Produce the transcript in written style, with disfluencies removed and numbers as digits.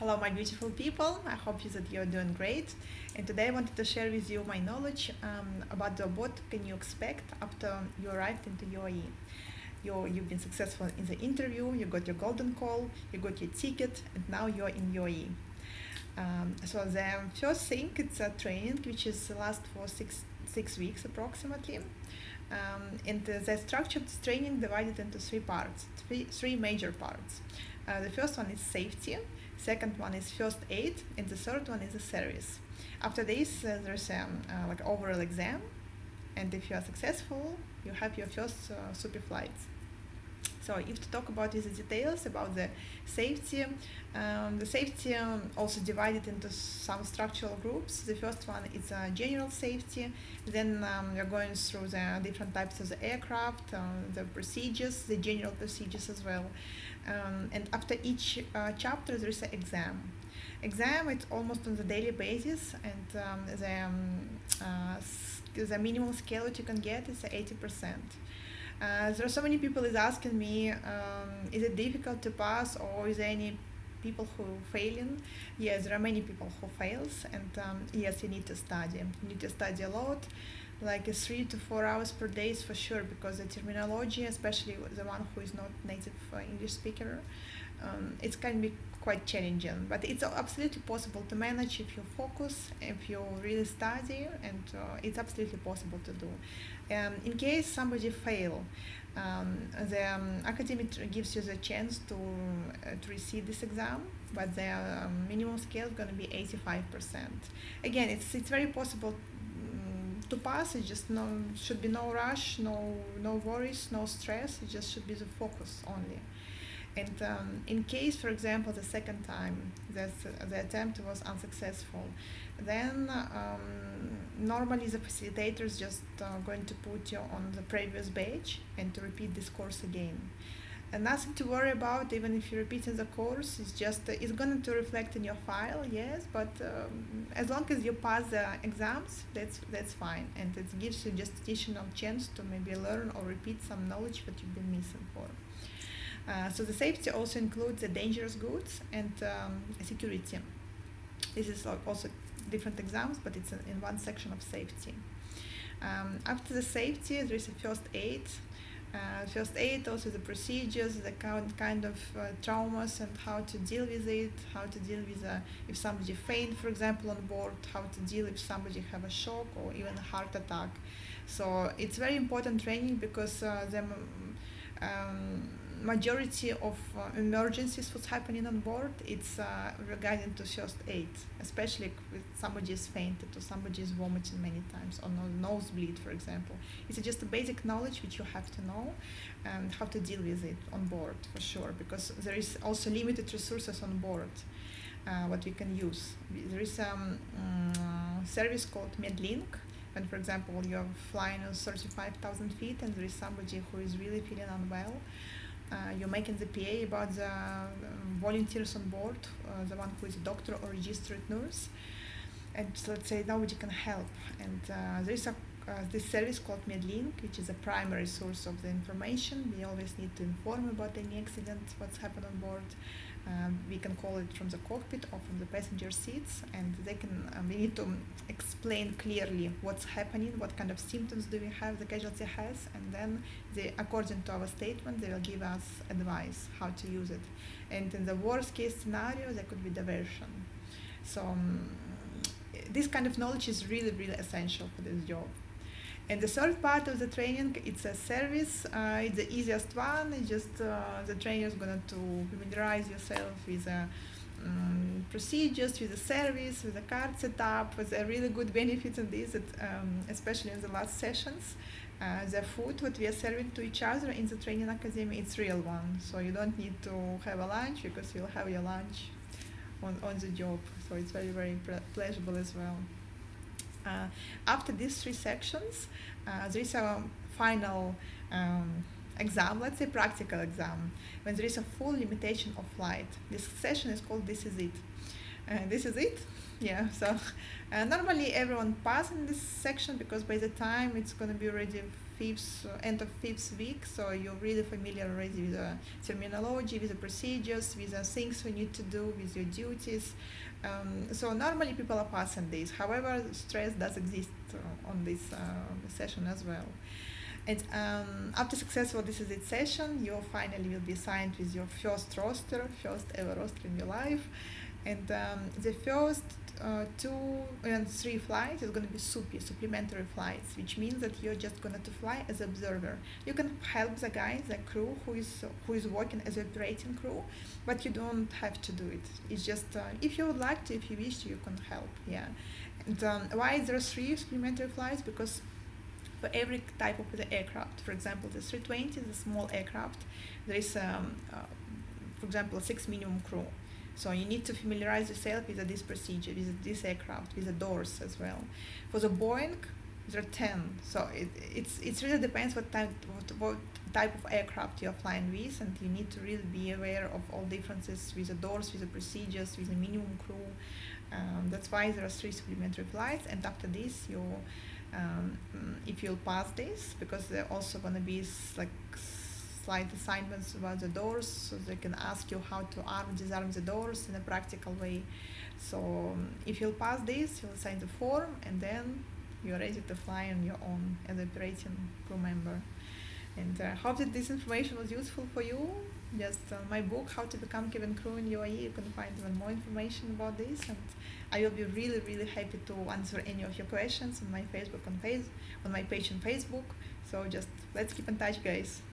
Hello, my beautiful people. I hope that you're doing great. And today I wanted to share with you my knowledge about what can you expect after you arrived into UAE. You've been successful in the interview, you got your golden call, you got your ticket, and now you're in UAE. So the first thing, it's a training which is last for six weeks approximately. And the structure of this training divided into three parts, three major parts. The first one is safety, second one is first aid, and the third one is the service. After this, there's like overall exam, and if you are successful, you have your first super flights. So if to talk about these details about the safety also divided into some structural groups. The first one is general safety. Then we're going through the different types of the aircraft, the procedures, the general procedures as well. And after each chapter, there is an exam. Exam, it's almost on the daily basis, and the minimum scale that you can get is 80%. There are so many people is asking me, is it difficult to pass, or is there any people who failing? Yes, there are many people who fails, and yes, you need to study. You need to study a lot, like 3 to 4 hours per day is for sure, because the terminology, especially the one who is not native English speaker, it can be quite challenging, but it's absolutely possible to manage if you focus, if you really study, and it's absolutely possible to do. In case somebody fail, the academy gives you the chance to receive this exam, but the minimum scale is going to be 85%. Again, it's very possible to pass. It just should be no rush, no worries, no stress. It just should be the focus only. And in case, for example, the second time that the attempt was unsuccessful, then normally the facilitator is just going to put you on the previous batch and to repeat this course again. And nothing to worry about, even if you're repeating the course. It's just it's going to reflect in your file, yes, but as long as you pass the exams, that's fine, and it gives you just additional chance to maybe learn or repeat some knowledge that you've been missing for. So the safety also includes the dangerous goods and security. This is also different exams, but it's in one section of safety. After the safety, there is a first aid. First aid, also the procedures, the kind of traumas and how to deal with it, how to deal with if somebody faint, for example, on board, how to deal if somebody have a shock or even a heart attack. So it's very important training, because the majority of emergencies what's happening on board, it's regarding to first aid, especially if somebody is fainted or somebody is vomiting many times, or nosebleed, for example. It's just a basic knowledge which you have to know, and how to deal with it on board for sure, because there is also limited resources on board what we can use. There is a service called MedLink. When, for example, you're flying on 35,000 feet and there is somebody who is really feeling unwell, you're making the PA about the volunteers on board, the one who is a doctor or registered nurse, and so let's say nobody can help. And there is this service called MedLink, which is a primary source of the information. We always need to inform about any accident, what's happened on board. We can call it from the cockpit or from the passenger seats, and we need to explain clearly what's happening, what kind of symptoms do we have, the casualty has, and then according to our statement, they will give us advice how to use it. And in the worst case scenario, there could be diversion. So this kind of knowledge is really, really essential for this job. And the third part of the training, it's a service. It's the easiest one. It's just the trainer is going to familiarize yourself with procedures, with the service, with the card setup, with the really good benefits in this, especially in the last sessions. The food what we are serving to each other in the training academy, it's real one. So you don't need to have a lunch, because you'll have your lunch on the job. So it's very, very pleasurable as well. After these three sections, there is a final exam, let's say practical exam, when there is a full limitation of flight. This session is called This Is It. This is it? Yeah, so normally everyone passes in this section, because by the time it's going to be already end of fifth week, so you're really familiar already with the terminology, with the procedures, with the things you need to do, with your duties. So normally people are passing this. However, stress does exist on this session as well. And after successful this is it session, you finally will be assigned with your first ever roster in your life. And the first 2 and 3 flights is going to be supplementary flights, which means that you're just going to fly as observer. You can help the guys, the crew who is working as operating crew, but you don't have to do it. It's just if you would like to, if you wish to, you can help. Yeah. And why there are 3 supplementary flights? Because for every type of the aircraft, for example, the 320 is a small aircraft. There is, for example, 6 minimum crew. So you need to familiarize yourself with this procedure, with this aircraft, with the doors as well. For the Boeing, there are 10. So it really depends what type of aircraft you're flying with, and you need to really be aware of all differences with the doors, with the procedures, with the minimum crew. That's why there are 3 supplementary flights, and after this, if you'll pass this, because there are also going to be like slight assignments about the doors, so they can ask you how to disarm the doors in a practical way. So if you'll pass this, you'll sign the form, and then you're ready to fly on your own as an operating crew member. And I hope that this information was useful for you. Just my book, How to Become Cabin Crew in UAE, you can find even more information about this, and I will be really, really happy to answer any of your questions on my Facebook on my page on Facebook. So just let's keep in touch, guys.